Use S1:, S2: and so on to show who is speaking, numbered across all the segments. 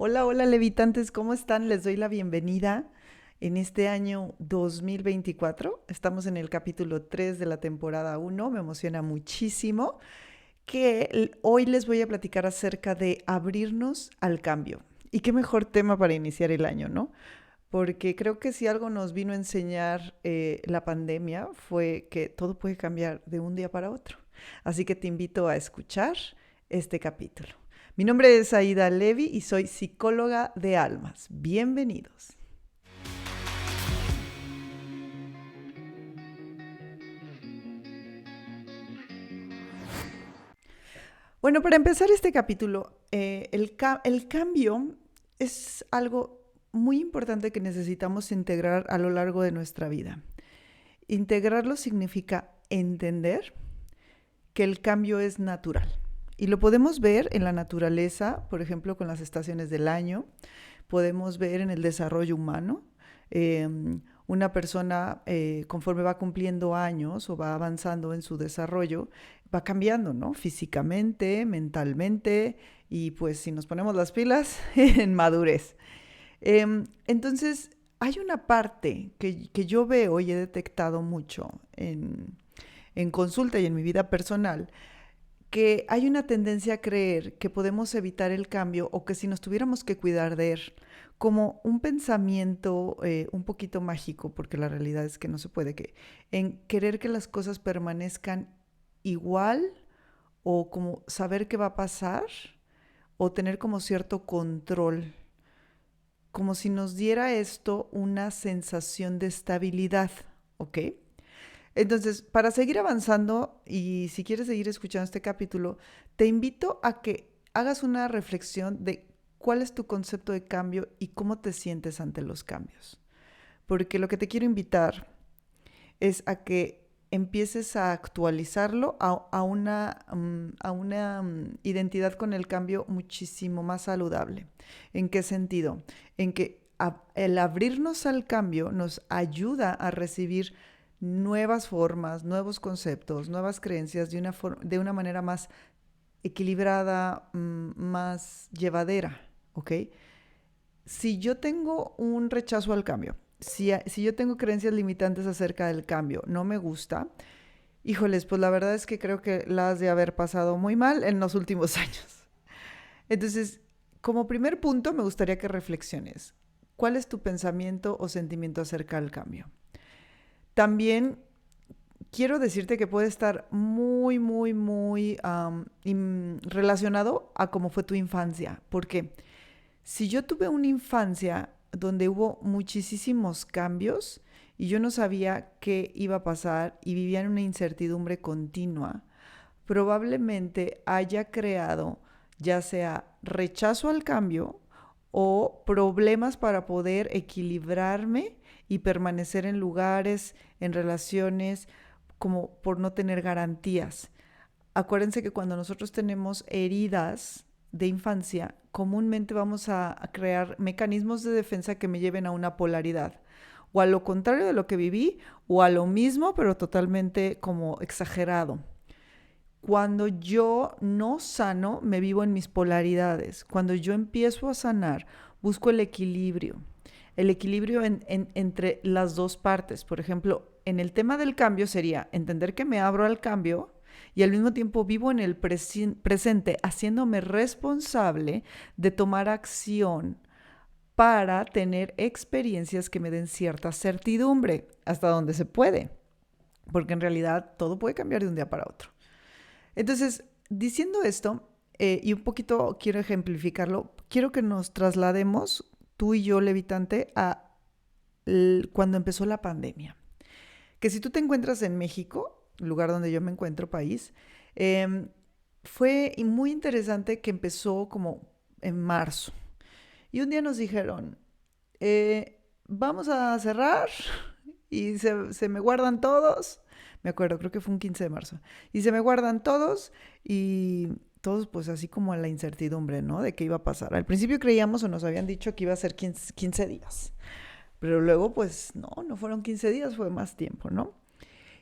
S1: Hola, hola levitantes, ¿cómo están? Les doy la bienvenida en este año 2024. Estamos en el capítulo 3 de la temporada uno. Me emociona muchísimo que hoy les voy a platicar acerca de abrirnos al cambio. Y qué mejor tema para iniciar el año, ¿no? Porque creo que si algo nos vino a enseñar la pandemia fue que todo puede cambiar de un día para otro. Así que te invito a escuchar este capítulo. Mi nombre es Aida Levi y soy psicóloga de almas. Bienvenidos. Bueno, para empezar este capítulo, el cambio es algo muy importante que necesitamos integrar a lo largo de nuestra vida. Integrarlo significa entender que el cambio es natural. Y lo podemos ver en la naturaleza, por ejemplo, con las estaciones del año, podemos ver en el desarrollo humano. Eh, una persona, conforme va cumpliendo años o va avanzando en su desarrollo, va cambiando, ¿no? Físicamente, mentalmente y pues si nos ponemos las pilas, en madurez. Entonces, hay una parte que yo veo y he detectado mucho en consulta y en mi vida personal, que hay una tendencia a creer que podemos evitar el cambio o que si nos tuviéramos que cuidar de él, como un pensamiento un poquito mágico, porque la realidad es que no se puede, que en querer que las cosas permanezcan igual o como saber qué va a pasar o tener como cierto control, como si nos diera esto una sensación de estabilidad, ¿ok? Entonces, para seguir avanzando y si quieres seguir escuchando este capítulo, te invito a que hagas una reflexión de cuál es tu concepto de cambio y cómo te sientes ante los cambios. Porque lo que te quiero invitar es a que empieces a actualizarlo a una identidad con el cambio muchísimo más saludable. ¿En qué sentido? En que el abrirnos al cambio nos ayuda a recibir nuevas formas, nuevos conceptos, nuevas creencias de una manera más equilibrada, más llevadera, ¿ok? Si yo tengo un rechazo al cambio, si yo tengo creencias limitantes acerca del cambio, no me gusta, híjoles, pues la verdad es que creo que la has de haber pasado muy mal en los últimos años. Entonces, como primer punto, me gustaría que reflexiones. ¿Cuál es tu pensamiento o sentimiento acerca del cambio? También quiero decirte que puede estar muy, muy, muy relacionado a cómo fue tu infancia. Porque si yo tuve una infancia donde hubo muchísimos cambios y yo no sabía qué iba a pasar y vivía en una incertidumbre continua, probablemente haya creado ya sea rechazo al cambio o problemas para poder equilibrarme y permanecer en lugares, en relaciones, como por no tener garantías. Acuérdense que cuando nosotros tenemos heridas de infancia, comúnmente vamos a crear mecanismos de defensa que me lleven a una polaridad, o a lo contrario de lo que viví, o a lo mismo, pero totalmente como exagerado. Cuando yo no sano, me vivo en mis polaridades. Cuando yo empiezo a sanar, busco el equilibrio entre las dos partes. Por ejemplo, en el tema del cambio sería entender que me abro al cambio y al mismo tiempo vivo en el presente, haciéndome responsable de tomar acción para tener experiencias que me den cierta certidumbre, hasta donde se puede, porque en realidad todo puede cambiar de un día para otro. Entonces, diciendo esto, y un poquito quiero ejemplificarlo, quiero que nos traslademos, tú y yo, levitante, a cuando empezó la pandemia. Que si tú te encuentras en México, lugar donde yo me encuentro, país, eh, fue muy interesante que empezó como en marzo. Y un día nos dijeron, vamos a cerrar y se me guardan todos. Me acuerdo, creo que fue un 15 de marzo. Y se me guardan todos y todos pues así como a la incertidumbre, ¿no? De qué iba a pasar. Al principio creíamos o nos habían dicho que iba a ser 15 días. Pero luego pues no fueron 15 días, fue más tiempo, ¿no?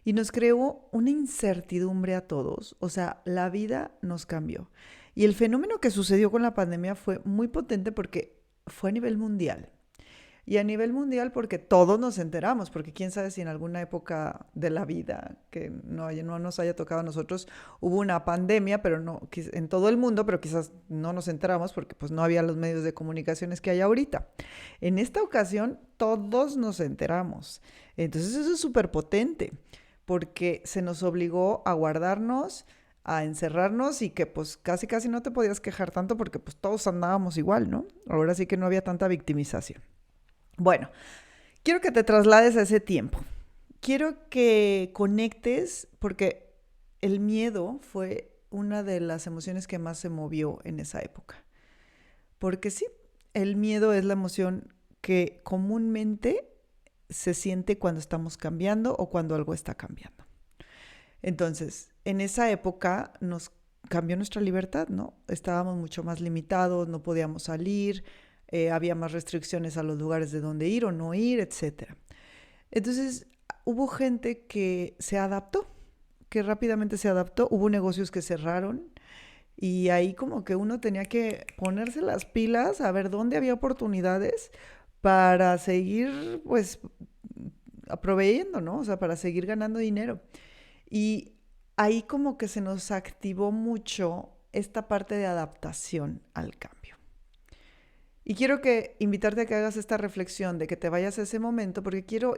S1: Y nos creó una incertidumbre a todos. O sea, la vida nos cambió. Y el fenómeno que sucedió con la pandemia fue muy potente porque fue a nivel mundial. Y a nivel mundial porque todos nos enteramos, porque quién sabe si en alguna época de la vida que no nos haya tocado a nosotros hubo una pandemia, pero no en todo el mundo, pero quizás no nos enteramos porque pues no había los medios de comunicaciones que hay ahorita. En esta ocasión todos nos enteramos. Entonces eso es súper potente porque se nos obligó a guardarnos, a encerrarnos y que pues casi casi no te podías quejar tanto porque pues todos andábamos igual, ¿no? Ahora sí que no había tanta victimización. Bueno, quiero que te traslades a ese tiempo. Quiero que conectes porque el miedo fue una de las emociones que más se movió en esa época. Porque sí, el miedo es la emoción que comúnmente se siente cuando estamos cambiando o cuando algo está cambiando. Entonces, en esa época nos cambió nuestra libertad, ¿no? Estábamos mucho más limitados, no podíamos salir, había más restricciones a los lugares de donde ir o no ir, etc. Entonces, hubo gente que se adaptó, que rápidamente se adaptó, hubo negocios que cerraron y ahí como que uno tenía que ponerse las pilas a ver dónde había oportunidades para seguir, pues, proveyendo, ¿no? O sea, para seguir ganando dinero. Y ahí como que se nos activó mucho esta parte de adaptación al cambio. Y quiero invitarte a que hagas esta reflexión, de que te vayas a ese momento, porque quiero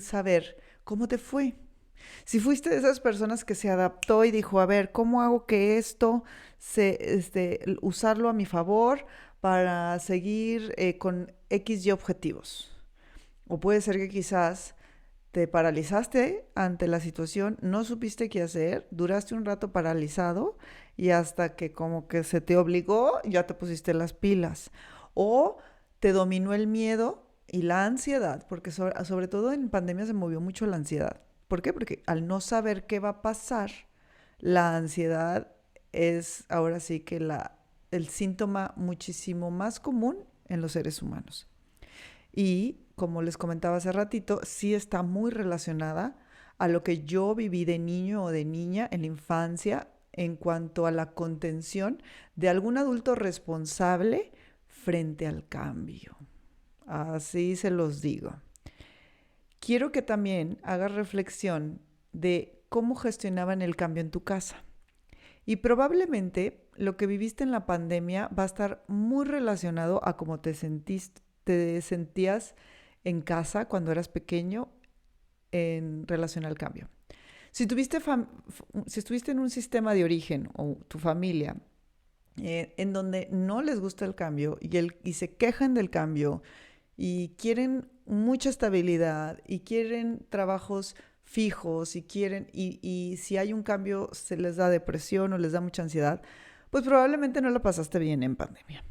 S1: saber cómo te fue. Si fuiste de esas personas que se adaptó y dijo, a ver, ¿cómo hago que esto usarlo a mi favor para seguir con X y objetivos? O puede ser que quizás te paralizaste ante la situación, no supiste qué hacer, duraste un rato paralizado y hasta que como que se te obligó, ya te pusiste las pilas. O te dominó el miedo y la ansiedad, porque sobre todo en pandemia se movió mucho la ansiedad. ¿Por qué? Porque al no saber qué va a pasar, la ansiedad es ahora sí que el síntoma muchísimo más común en los seres humanos. Y como les comentaba hace ratito, sí está muy relacionada a lo que yo viví de niño o de niña en la infancia en cuanto a la contención de algún adulto responsable frente al cambio. Así se los digo. Quiero que también hagas reflexión de cómo gestionaban el cambio en tu casa. Y probablemente lo que viviste en la pandemia va a estar muy relacionado a cómo te sentías en casa cuando eras pequeño en relación al cambio. Si estuviste en un sistema de origen o tu familia en donde no les gusta el cambio y se quejan del cambio y quieren mucha estabilidad y quieren trabajos fijos y si hay un cambio se les da depresión o les da mucha ansiedad, pues probablemente no la pasaste bien en pandemia.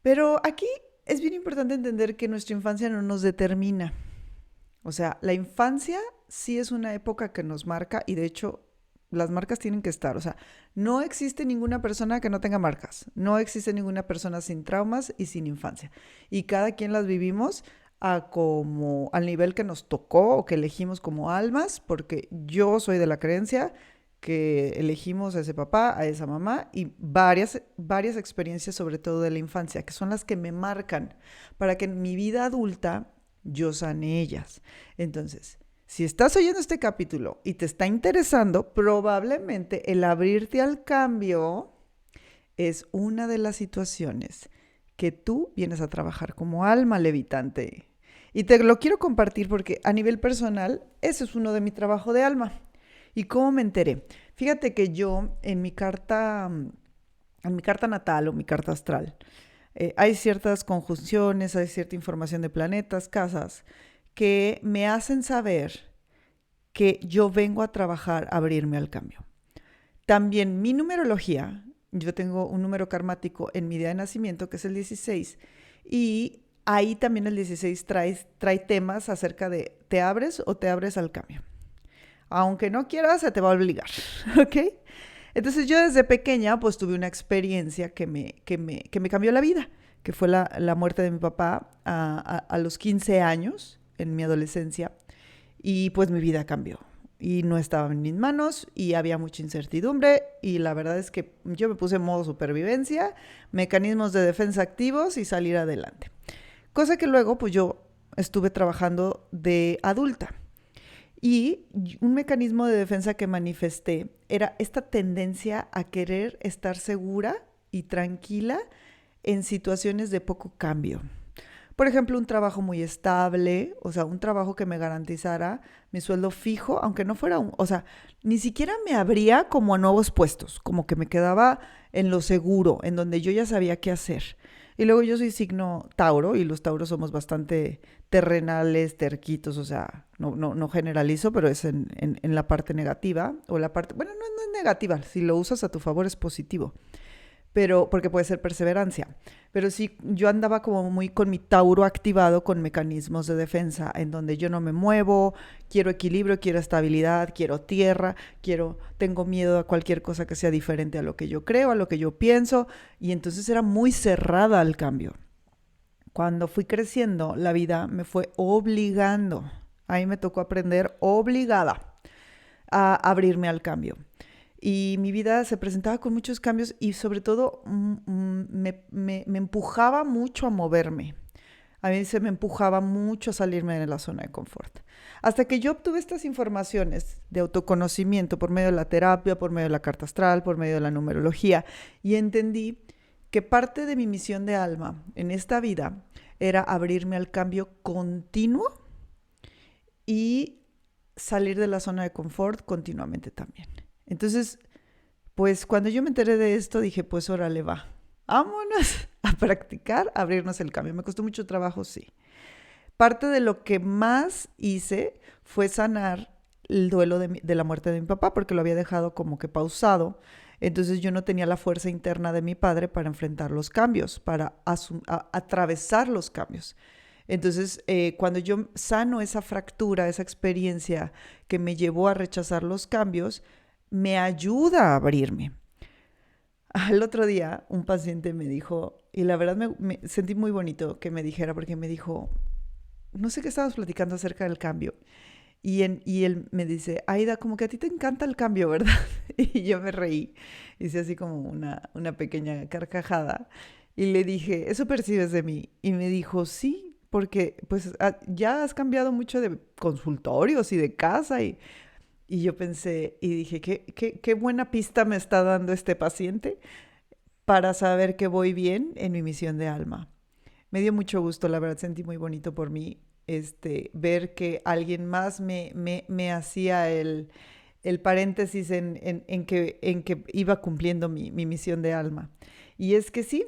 S1: Pero aquí es bien importante entender que nuestra infancia no nos determina. O sea, la infancia sí es una época que nos marca y de hecho las marcas tienen que estar. O sea, no existe ninguna persona que no tenga marcas. No existe ninguna persona sin traumas y sin infancia. Y cada quien las vivimos al nivel que nos tocó o que elegimos como almas, porque yo soy de la creencia que elegimos a ese papá, a esa mamá y varias experiencias, sobre todo de la infancia, que son las que me marcan para que en mi vida adulta yo sane ellas. Entonces, si estás oyendo este capítulo y te está interesando, probablemente el abrirte al cambio es una de las situaciones que tú vienes a trabajar como alma levitante. Y te lo quiero compartir porque a nivel personal, ese es uno de mi trabajo de alma. ¿Y cómo me enteré? Fíjate que yo en mi carta natal o mi carta astral, hay ciertas conjunciones, hay cierta información de planetas, casas, que me hacen saber que yo vengo a trabajar, a abrirme al cambio. También mi numerología, yo tengo un número karmático en mi día de nacimiento, que es el 16, y ahí también el 16 trae temas acerca de ¿te abres o te abres al cambio? Aunque no quieras, se te va a obligar, ¿ok? Entonces yo desde pequeña pues tuve una experiencia que me cambió la vida, que fue la muerte de mi papá a los 15 años, en mi adolescencia, y pues mi vida cambió. y no estaba en mis manos y había mucha incertidumbre y la verdad es que yo me puse en modo supervivencia, mecanismos de defensa activos y salir adelante. Cosa que luego pues yo estuve trabajando de adulta. Y un mecanismo de defensa que manifesté era esta tendencia a querer estar segura y tranquila en situaciones de poco cambio. Por ejemplo, un trabajo muy estable, o sea, un trabajo que me garantizara mi sueldo fijo, aunque no fuera o sea, ni siquiera me abría como a nuevos puestos, como que me quedaba en lo seguro, en donde yo ya sabía qué hacer. Y luego yo soy signo Tauro y los Tauros somos bastante terrenales, terquitos, o sea, no generalizo, pero es en la parte negativa o la parte, bueno, no es negativa, si lo usas a tu favor es positivo, pero porque puede ser perseverancia. Pero sí, yo andaba como muy con mi Tauro activado con mecanismos de defensa, en donde yo no me muevo, quiero equilibrio, quiero estabilidad, quiero tierra, tengo miedo a cualquier cosa que sea diferente a lo que yo creo, a lo que yo pienso, y entonces era muy cerrada al cambio. Cuando fui creciendo, la vida me fue obligando, ahí me tocó aprender obligada a abrirme al cambio. Y mi vida se presentaba con muchos cambios y sobre todo me empujaba mucho a moverme. A mí se me empujaba mucho a salirme de la zona de confort. Hasta que yo obtuve estas informaciones de autoconocimiento por medio de la terapia, por medio de la carta astral, por medio de la numerología, y entendí que parte de mi misión de alma en esta vida era abrirme al cambio continuo y salir de la zona de confort continuamente también. Entonces, pues cuando yo me enteré de esto, dije, pues órale, va, vámonos a practicar, a abrirnos el cambio. Me costó mucho trabajo, sí. Parte de lo que más hice fue sanar el duelo de la muerte de mi papá, porque lo había dejado como que pausado. Entonces yo no tenía la fuerza interna de mi padre para enfrentar los cambios, para atravesar los cambios. Entonces, cuando yo sano esa fractura, esa experiencia que me llevó a rechazar los cambios, me ayuda a abrirme. Al otro día, un paciente me dijo, y la verdad me sentí muy bonito que me dijera, porque me dijo, no sé qué estábamos platicando acerca del cambio. Y él me dice, Aida, como que a ti te encanta el cambio, ¿verdad? Y yo me reí, hice así como una pequeña carcajada. Y le dije, ¿eso percibes de mí? Y me dijo, sí, porque pues ya has cambiado mucho de consultorios y de casa. Y yo pensé y dije, qué buena pista me está dando este paciente para saber que voy bien en mi misión de alma. Me dio mucho gusto, la verdad, sentí muy bonito por mí ver que alguien más me hacía el paréntesis en que iba cumpliendo mi misión de alma. Y es que sí,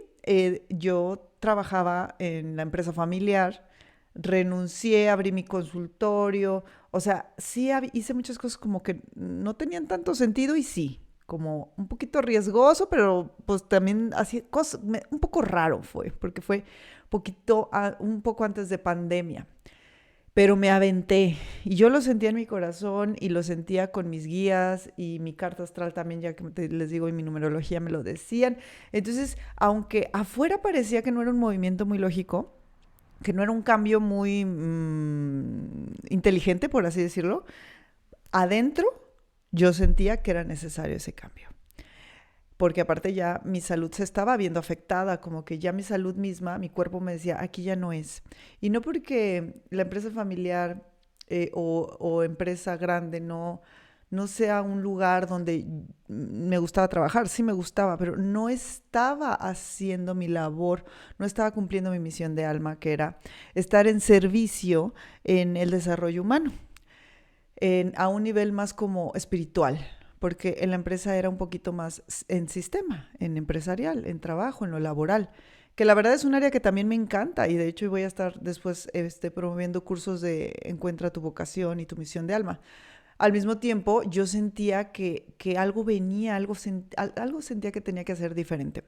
S1: yo trabajaba en la empresa familiar, renuncié, abrí mi consultorio, o sea, sí hice muchas cosas como que no tenían tanto sentido y sí, como un poquito riesgoso, pero pues también así cosas, un poco raro fue, porque fue un poco antes de pandemia. Pero me aventé y yo lo sentía en mi corazón y lo sentía con mis guías y mi carta astral también, ya que les digo, y mi numerología me lo decían. Entonces, aunque afuera parecía que no era un movimiento muy lógico, que no era un cambio muy inteligente, por así decirlo, adentro yo sentía que era necesario ese cambio. Porque aparte ya mi salud se estaba viendo afectada, como que ya mi salud misma, mi cuerpo me decía, aquí ya no es. Y no porque la empresa familiar o empresa grande no sea un lugar donde me gustaba trabajar, sí me gustaba, pero no estaba haciendo mi labor, no estaba cumpliendo mi misión de alma, que era estar en servicio en el desarrollo humano, a un nivel más como espiritual, porque en la empresa era un poquito más en sistema, en empresarial, en trabajo, en lo laboral, que la verdad es un área que también me encanta y de hecho voy a estar después promoviendo cursos de Encuentra tu vocación y tu misión de alma. Al mismo tiempo, yo sentía que algo venía, algo sentía que tenía que hacer diferente.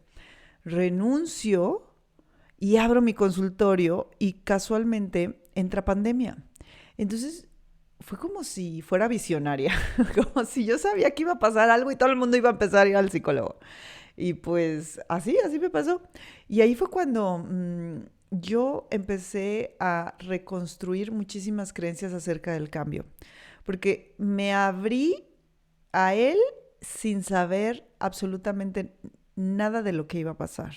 S1: Renuncio y abro mi consultorio y casualmente entra pandemia. Entonces, fue como si fuera visionaria, como si yo sabía que iba a pasar algo y todo el mundo iba a empezar a ir al psicólogo. Y pues así me pasó. Y ahí fue cuando yo empecé a reconstruir muchísimas creencias acerca del cambio. porque me abrí a él sin saber absolutamente nada de lo que iba a pasar.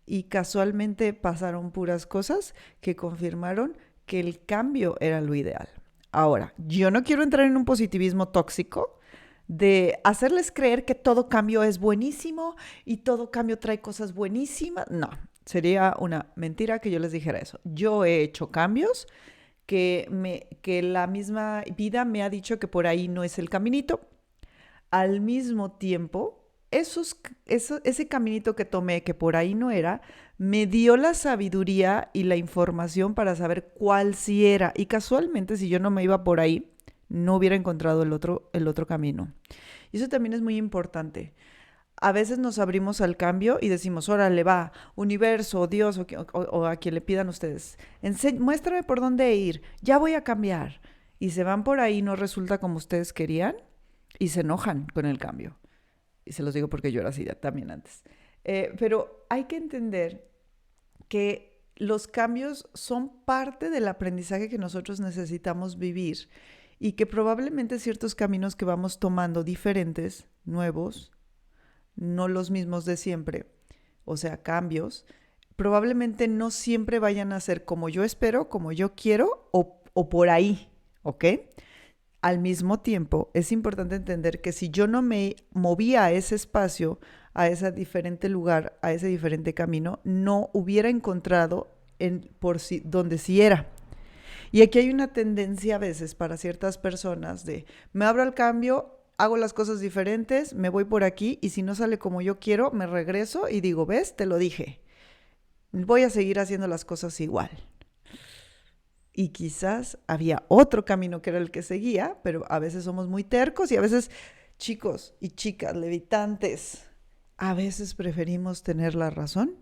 S1: Y casualmente pasaron puras cosas que confirmaron que el cambio era lo ideal. Ahora, yo no quiero entrar en un positivismo tóxico de hacerles creer que todo cambio es buenísimo y todo cambio trae cosas buenísimas. No, sería una mentira que yo les dijera eso. Yo he hecho cambios que la misma vida me ha dicho que por ahí no es el caminito. Al mismo tiempo, ese caminito que tomé, que por ahí no era, me dio la sabiduría y la información para saber cuál sí era. Y casualmente, si yo no me iba por ahí, no hubiera encontrado el otro camino. Y eso también es muy importante. A veces nos abrimos al cambio y decimos, órale, va, universo, Dios, o a quien le pidan ustedes, muéstrame por dónde ir, ya voy a cambiar. Y se van por ahí y no resulta como ustedes querían y se enojan con el cambio. Y se los digo porque yo era así también antes. Pero hay que entender que los cambios son parte del aprendizaje que nosotros necesitamos vivir y que probablemente ciertos caminos que vamos tomando diferentes, nuevos, no los mismos de siempre, o sea, cambios, probablemente no siempre vayan a ser como yo espero, como yo quiero o por ahí, ¿ok? Al mismo tiempo, es importante entender que si yo no me movía a ese espacio, a ese diferente lugar, a ese diferente camino, no hubiera encontrado donde sí era. Y aquí hay una tendencia a veces para ciertas personas de me abro al cambio, hago las cosas diferentes, me voy por aquí y si no sale como yo quiero, me regreso y digo, ¿ves? Te lo dije. Voy a seguir haciendo las cosas igual. Y quizás había otro camino que era el que seguía, pero a veces somos muy tercos y a veces, chicos y chicas, levitantes, a veces preferimos tener la razón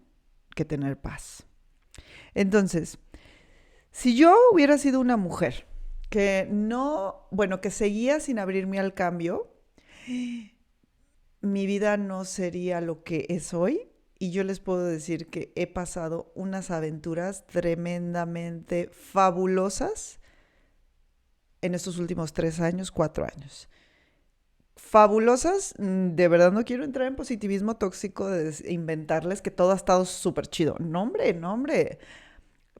S1: que tener paz. Entonces, si yo hubiera sido una mujer que seguía sin abrirme al cambio, mi vida no sería lo que es hoy. Y yo les puedo decir que he pasado unas aventuras tremendamente fabulosas en estos últimos 3 años, 4 años. Fabulosas, de verdad no quiero entrar en positivismo tóxico de inventarles que todo ha estado súper chido. No, hombre, no, hombre.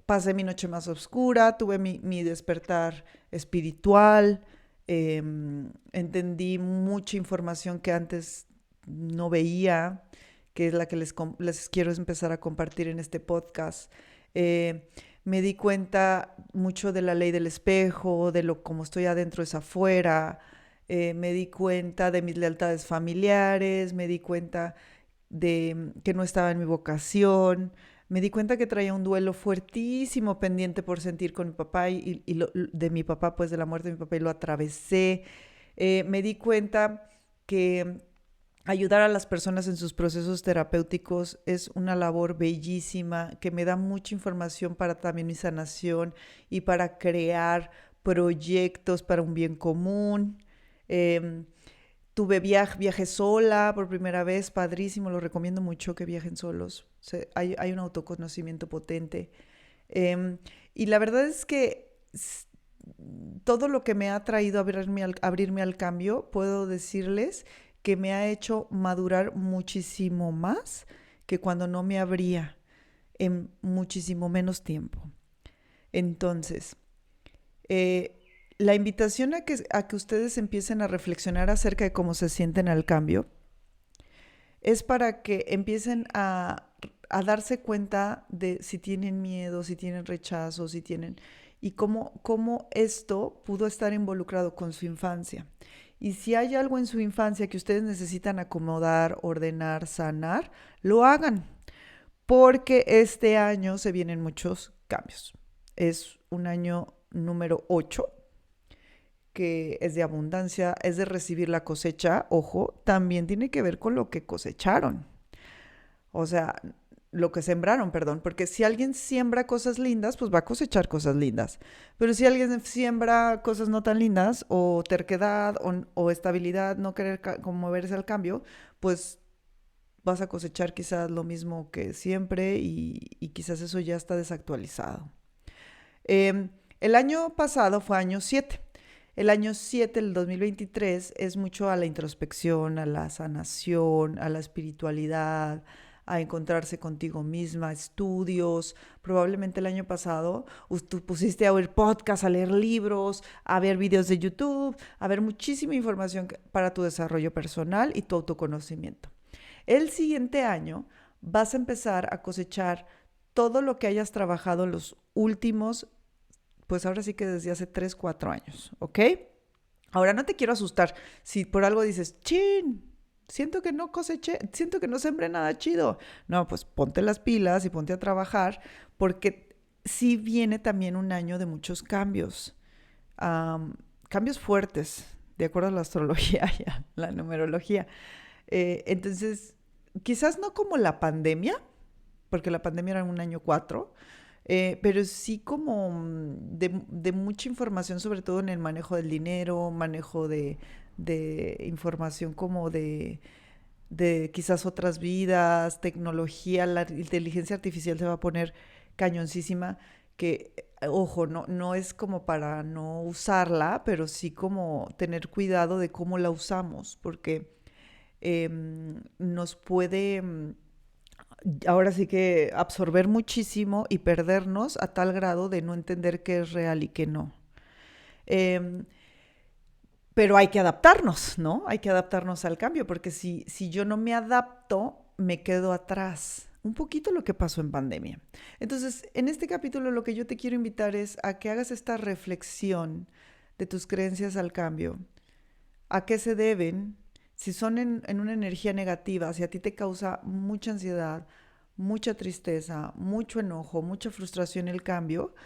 S1: Pasé mi noche más oscura, tuve mi despertar espiritual, entendí mucha información que antes no veía, que es la que les quiero empezar a compartir en este podcast. Me di cuenta mucho de la ley del espejo, de lo como estoy adentro es afuera. Me di cuenta de mis lealtades familiares, me di cuenta de que no estaba en mi vocación. Me di cuenta que traía un duelo fuertísimo pendiente por sentir con mi papá de mi papá, pues de la muerte de mi papá, y lo atravesé. Me di cuenta que ayudar a las personas en sus procesos terapéuticos es una labor bellísima, que me da mucha información para también mi sanación y para crear proyectos para un bien común. Viajé sola por primera vez, padrísimo, lo recomiendo mucho que viajen solos. Hay un autoconocimiento potente. Y la verdad es que todo lo que me ha traído a abrirme al cambio, puedo decirles que me ha hecho madurar muchísimo más que cuando no me abría en muchísimo menos tiempo. Entonces, la invitación a que ustedes empiecen a reflexionar acerca de cómo se sienten al cambio es para que empiecen a darse cuenta de si tienen miedo, si tienen rechazo, y cómo esto pudo estar involucrado con su infancia. Y si hay algo en su infancia que ustedes necesitan acomodar, ordenar, sanar, lo hagan, porque este año se vienen muchos cambios. Es un año número 8, que es de abundancia, es de recibir la cosecha. Ojo, también tiene que ver con lo que cosecharon. O sea, lo que sembraron, perdón, porque si alguien siembra cosas lindas, pues va a cosechar cosas lindas. Pero si alguien siembra cosas no tan lindas, o terquedad, o estabilidad, no querer moverse al cambio, pues vas a cosechar quizás lo mismo que siempre y quizás eso ya está desactualizado. El año pasado fue año 7. El año 7, el 2023, es mucho a la introspección, a la sanación, a la espiritualidad, a encontrarse contigo misma, estudios. Probablemente el año pasado tú pusiste a oír podcasts, a leer libros, a ver videos de YouTube, a ver muchísima información para tu desarrollo personal y tu autoconocimiento. El siguiente año vas a empezar a cosechar todo lo que hayas trabajado en los últimos, pues ahora sí que desde hace 3, 4 años, ¿ok? Ahora no te quiero asustar si por algo dices, chin, siento que no coseché, siento que no sembré nada chido. No, pues ponte las pilas y ponte a trabajar, porque sí viene también un año de muchos cambios, cambios fuertes, de acuerdo a la astrología y a la numerología. Entonces, quizás no como la pandemia, porque la pandemia era en un año 4, pero sí como de mucha información, sobre todo en el manejo del dinero, manejo de información como de quizás otras vidas, tecnología. La inteligencia artificial se va a poner cañoncísima, que, ojo, no es como para no usarla, pero sí como tener cuidado de cómo la usamos, porque nos puede ahora sí que absorber muchísimo y perdernos a tal grado de no entender qué es real y qué no. Eh, pero hay que adaptarnos, ¿no? Hay que adaptarnos al cambio, porque si yo no me adapto, me quedo atrás. Un poquito lo que pasó en pandemia. Entonces, en este capítulo lo que yo te quiero invitar es a que hagas esta reflexión de tus creencias al cambio. ¿A qué se deben? Si son en una energía negativa, si a ti te causa mucha ansiedad, mucha tristeza, mucho enojo, mucha frustración el cambio,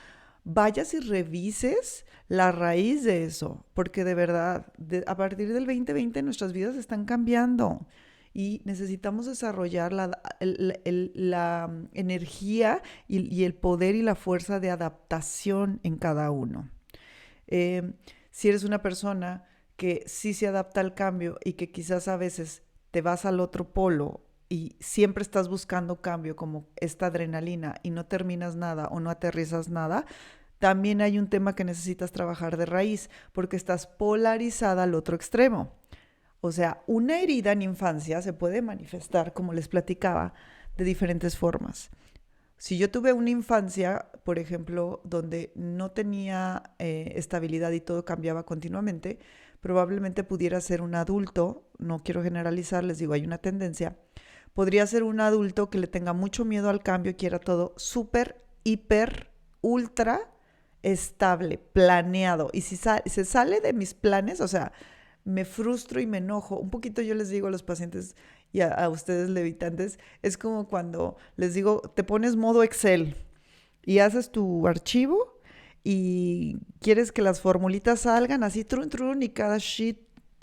S1: vayas y revises la raíz de eso, porque de verdad, a partir del 2020 nuestras vidas están cambiando y necesitamos desarrollar la energía y el poder y la fuerza de adaptación en cada uno. Si eres una persona que sí se adapta al cambio y que quizás a veces te vas al otro polo y siempre estás buscando cambio como esta adrenalina y no terminas nada o no aterrizas nada, también hay un tema que necesitas trabajar de raíz porque estás polarizada al otro extremo. O sea, una herida en infancia se puede manifestar, como les platicaba, de diferentes formas. Si yo tuve una infancia, por ejemplo, donde no tenía estabilidad y todo cambiaba continuamente, probablemente pudiera ser un adulto, no quiero generalizar, les digo, hay una tendencia, podría ser un adulto que le tenga mucho miedo al cambio y quiera todo súper, hiper, ultra estable, planeado. Y si se sale de mis planes, o sea, me frustro y me enojo. Un poquito yo les digo a los pacientes y a ustedes levitantes, es como cuando les digo, te pones modo Excel y haces tu archivo y quieres que las formulitas salgan así, trun, trun, y cada sheet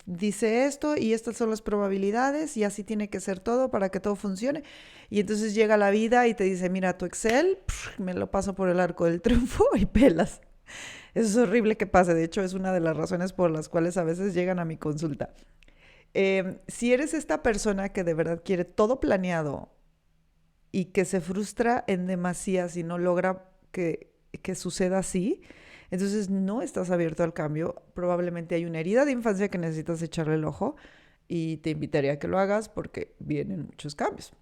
S1: dice esto y estas son las probabilidades y así tiene que ser todo para que todo funcione. Y entonces llega la vida y te dice, mira, tu Excel, me lo paso por el arco del triunfo y pelas. Eso es horrible que pase. De hecho, es una de las razones por las cuales a veces llegan a mi consulta. Si eres esta persona que de verdad quiere todo planeado y que se frustra en demasía si no logra que suceda así, entonces no estás abierto al cambio. Probablemente hay una herida de infancia que necesitas echarle el ojo y te invitaría a que lo hagas porque vienen muchos cambios.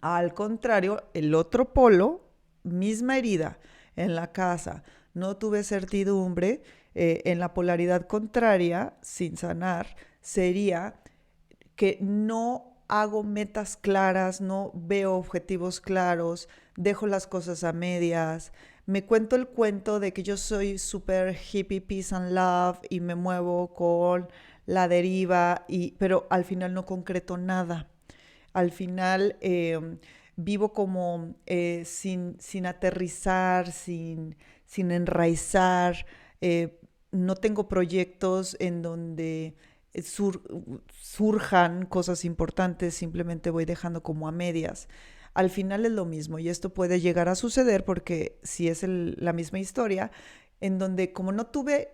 S1: Al contrario, el otro polo, misma herida en la casa, no tuve certidumbre, en la polaridad contraria, sin sanar, sería que no hago metas claras, no veo objetivos claros, dejo las cosas a medias, me cuento el cuento de que yo soy súper hippie, peace and love y me muevo con la deriva, pero al final no concreto nada. Al final vivo como sin aterrizar, sin enraizar, no tengo proyectos en donde surjan cosas importantes, simplemente voy dejando como a medias. Al final es lo mismo y esto puede llegar a suceder porque si es la misma historia, en donde como no tuve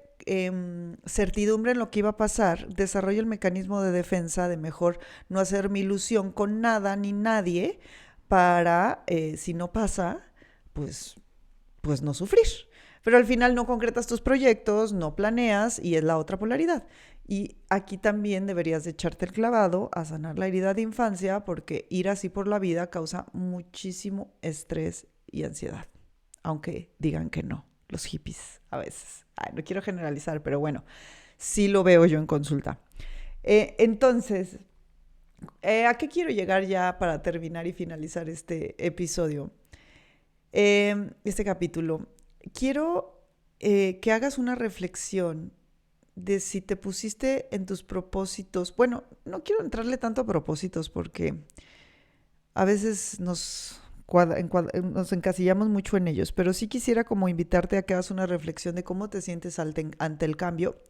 S1: certidumbre en lo que iba a pasar, desarrollo el mecanismo de defensa de mejor no hacer mi ilusión con nada ni nadie para, si no pasa, pues no sufrir. Pero al final no concretas tus proyectos, no planeas y es la otra polaridad. Y aquí también deberías de echarte el clavado a sanar la herida de infancia porque ir así por la vida causa muchísimo estrés y ansiedad. Aunque digan que no, los hippies a veces. Ay, no quiero generalizar, pero bueno, sí lo veo yo en consulta. Entonces, ¿a qué quiero llegar ya para terminar y finalizar este episodio? Este capítulo. Quiero que hagas una reflexión de si te pusiste en tus propósitos. Bueno, no quiero entrarle tanto a propósitos porque a veces nos encasillamos mucho en ellos, pero sí quisiera como invitarte a que hagas una reflexión de cómo te sientes ante el cambio,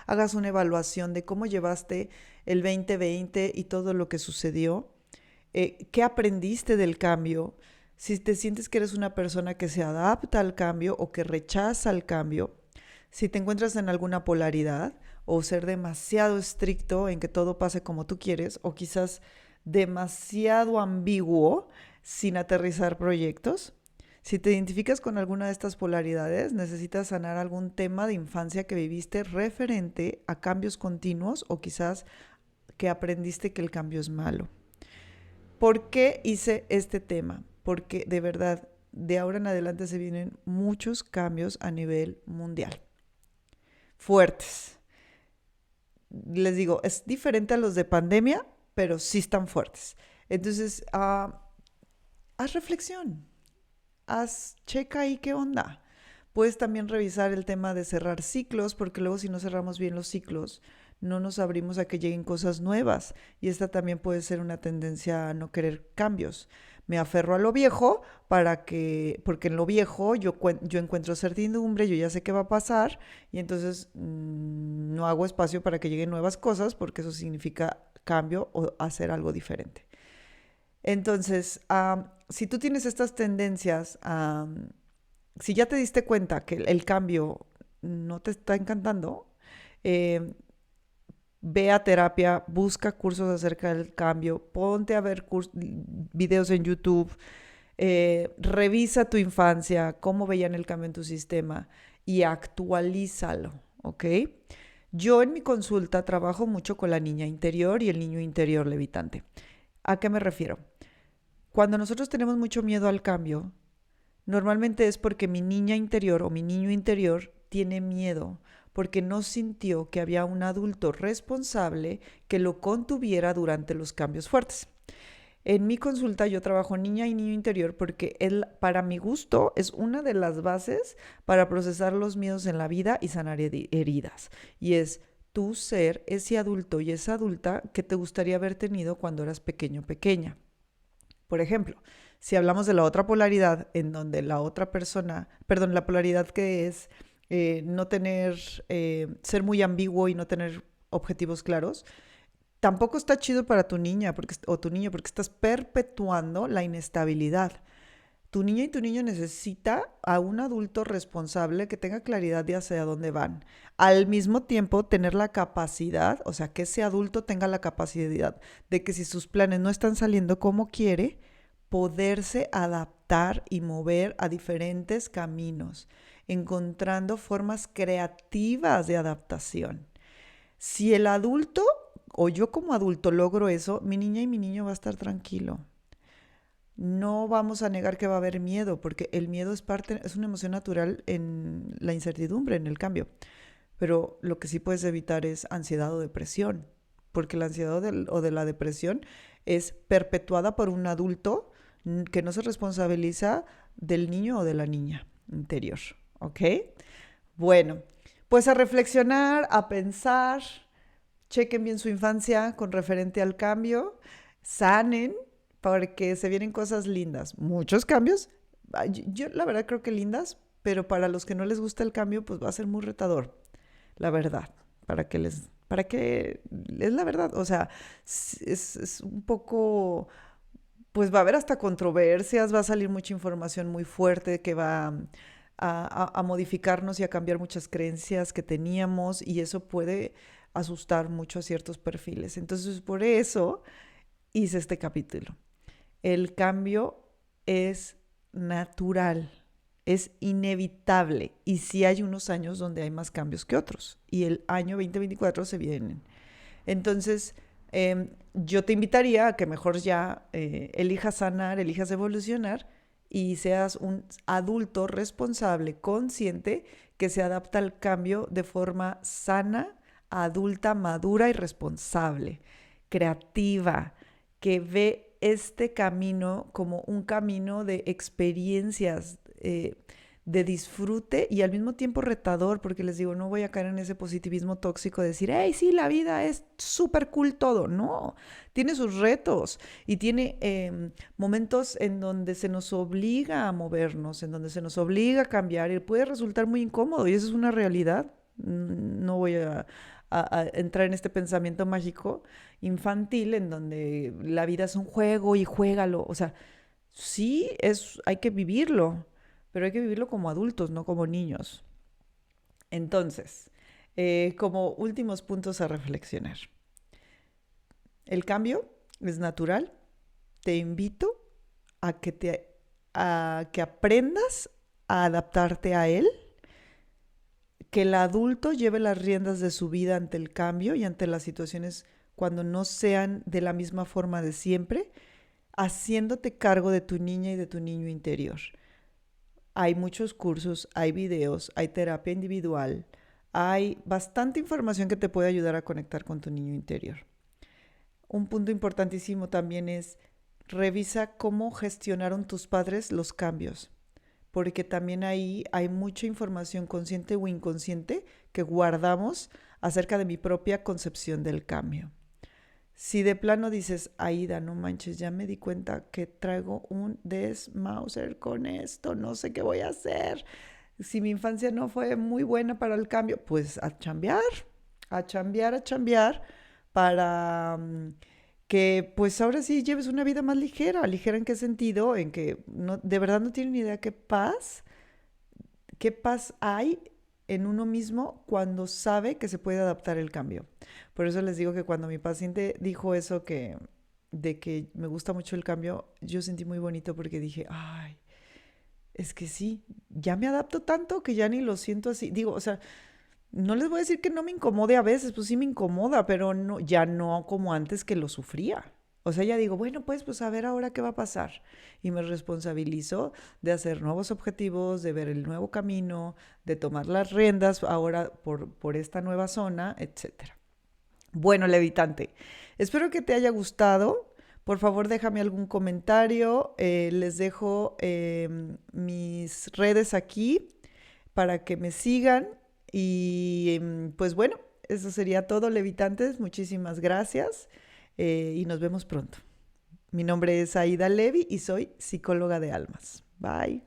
S1: hagas una evaluación de cómo llevaste el 2020 y todo lo que sucedió, qué aprendiste del cambio, si te sientes que eres una persona que se adapta al cambio o que rechaza el cambio, si te encuentras en alguna polaridad o ser demasiado estricto en que todo pase como tú quieres o quizás demasiado ambiguo sin aterrizar proyectos. Si te identificas con alguna de estas polaridades, necesitas sanar algún tema de infancia que viviste referente a cambios continuos o quizás que aprendiste que el cambio es malo. ¿Por qué hice este tema? Porque de verdad, de ahora en adelante se vienen muchos cambios a nivel mundial. Fuertes. Les digo, es diferente a los de pandemia, pero sí están fuertes. Entonces, haz reflexión, checa ahí qué onda. Puedes también revisar el tema de cerrar ciclos, porque luego si no cerramos bien los ciclos, no nos abrimos a que lleguen cosas nuevas. Y esta también puede ser una tendencia a no querer cambios. Me aferro a lo viejo porque en lo viejo yo encuentro certidumbre, yo ya sé qué va a pasar y entonces no hago espacio para que lleguen nuevas cosas porque eso significa cambio o hacer algo diferente. Entonces, si tú tienes estas tendencias, si ya te diste cuenta que el cambio no te está encantando, ve a terapia, busca cursos acerca del cambio, ponte a ver videos en YouTube, revisa tu infancia, cómo veían el cambio en tu sistema y actualízalo, ¿ok? Yo en mi consulta trabajo mucho con la niña interior y el niño interior levitante. ¿A qué me refiero? Cuando nosotros tenemos mucho miedo al cambio, normalmente es porque mi niña interior o mi niño interior tiene miedo porque no sintió que había un adulto responsable que lo contuviera durante los cambios fuertes. En mi consulta yo trabajo niña y niño interior porque él, para mi gusto, es una de las bases para procesar los miedos en la vida y sanar heridas. Y es tú ser ese adulto y esa adulta que te gustaría haber tenido cuando eras pequeño o pequeña. Por ejemplo, si hablamos de la otra polaridad, en donde la otra persona, perdón, la polaridad que es no tener, ser muy ambiguo y no tener objetivos claros, tampoco está chido para tu niña o tu niño porque estás perpetuando la inestabilidad. Tu niña y tu niño necesita a un adulto responsable que tenga claridad de hacia dónde van. Al mismo tiempo, tener la capacidad, o sea, que ese adulto tenga la capacidad de que si sus planes no están saliendo como quiere, poderse adaptar y mover a diferentes caminos, encontrando formas creativas de adaptación. Si el adulto o yo como adulto logro eso, mi niña y mi niño va a estar tranquilo. No vamos a negar que va a haber miedo, porque el miedo es una emoción natural en la incertidumbre, en el cambio. Pero lo que sí puedes evitar es ansiedad o depresión, porque la ansiedad o de la depresión es perpetuada por un adulto que no se responsabiliza del niño o de la niña interior, ¿ok? Bueno, pues a reflexionar, a pensar, chequen bien su infancia con referente al cambio, sanen, porque se vienen cosas lindas, muchos cambios. Yo la verdad creo que lindas, pero para los que no les gusta el cambio, pues va a ser muy retador, la verdad, para que es la verdad, o sea, es un poco, pues va a haber hasta controversias, va a salir mucha información muy fuerte que va a modificarnos y a cambiar muchas creencias que teníamos y eso puede asustar mucho a ciertos perfiles. Entonces, por eso hice este capítulo. El cambio es natural es inevitable. Y sí hay unos años donde hay más cambios que otros. Y el año 2024 se vienen. Entonces, yo te invitaría a que mejor ya elijas sanar, elijas evolucionar y seas un adulto responsable, consciente, que se adapta al cambio de forma sana, adulta, madura y responsable, creativa, que ve este camino como un camino de experiencias, de disfrute y al mismo tiempo retador, porque les digo, no voy a caer en ese positivismo tóxico de decir, hey, sí, la vida es súper cool todo. No, tiene sus retos y tiene momentos en donde se nos obliga a movernos, en donde se nos obliga a cambiar y puede resultar muy incómodo y eso es una realidad. No voy a entrar en este pensamiento mágico infantil en donde la vida es un juego y juégalo. O sea, sí, hay que vivirlo, pero hay que vivirlo como adultos, no como niños. Entonces, como últimos puntos a reflexionar. El cambio es natural. Te invito a que aprendas a adaptarte a él, que el adulto lleve las riendas de su vida ante el cambio y ante las situaciones cuando no sean de la misma forma de siempre, haciéndote cargo de tu niña y de tu niño interior. Hay muchos cursos, hay videos, hay terapia individual, hay bastante información que te puede ayudar a conectar con tu niño interior. Un punto importantísimo también es revisa cómo gestionaron tus padres los cambios, porque también ahí hay mucha información consciente o inconsciente que guardamos acerca de mi propia concepción del cambio. Si de plano dices, Aida, no manches, ya me di cuenta que traigo un desmauser con esto, no sé qué voy a hacer. Si mi infancia no fue muy buena para el cambio, pues a chambear, a chambear para que pues ahora sí lleves una vida más ligera. ¿Ligera en qué sentido? En que no, de verdad no tienen ni idea qué paz hay en uno mismo cuando sabe que se puede adaptar el cambio. Por eso les digo que cuando mi paciente dijo eso de que me gusta mucho el cambio, yo sentí muy bonito porque dije, ay, es que sí, ya me adapto tanto que ya ni lo siento así. Digo, o sea, no les voy a decir que no me incomode a veces, pues sí me incomoda, pero no, ya no como antes que lo sufría. O sea, ya digo, bueno, pues a ver ahora qué va a pasar. Y me responsabilizo de hacer nuevos objetivos, de ver el nuevo camino, de tomar las riendas ahora por esta nueva zona, etcétera. Bueno, Levitante, espero que te haya gustado. Por favor, déjame algún comentario. Les dejo mis redes aquí para que me sigan. Y pues bueno, eso sería todo, Levitantes. Muchísimas gracias y nos vemos pronto. Mi nombre es Aida Levi y soy psicóloga de almas. Bye.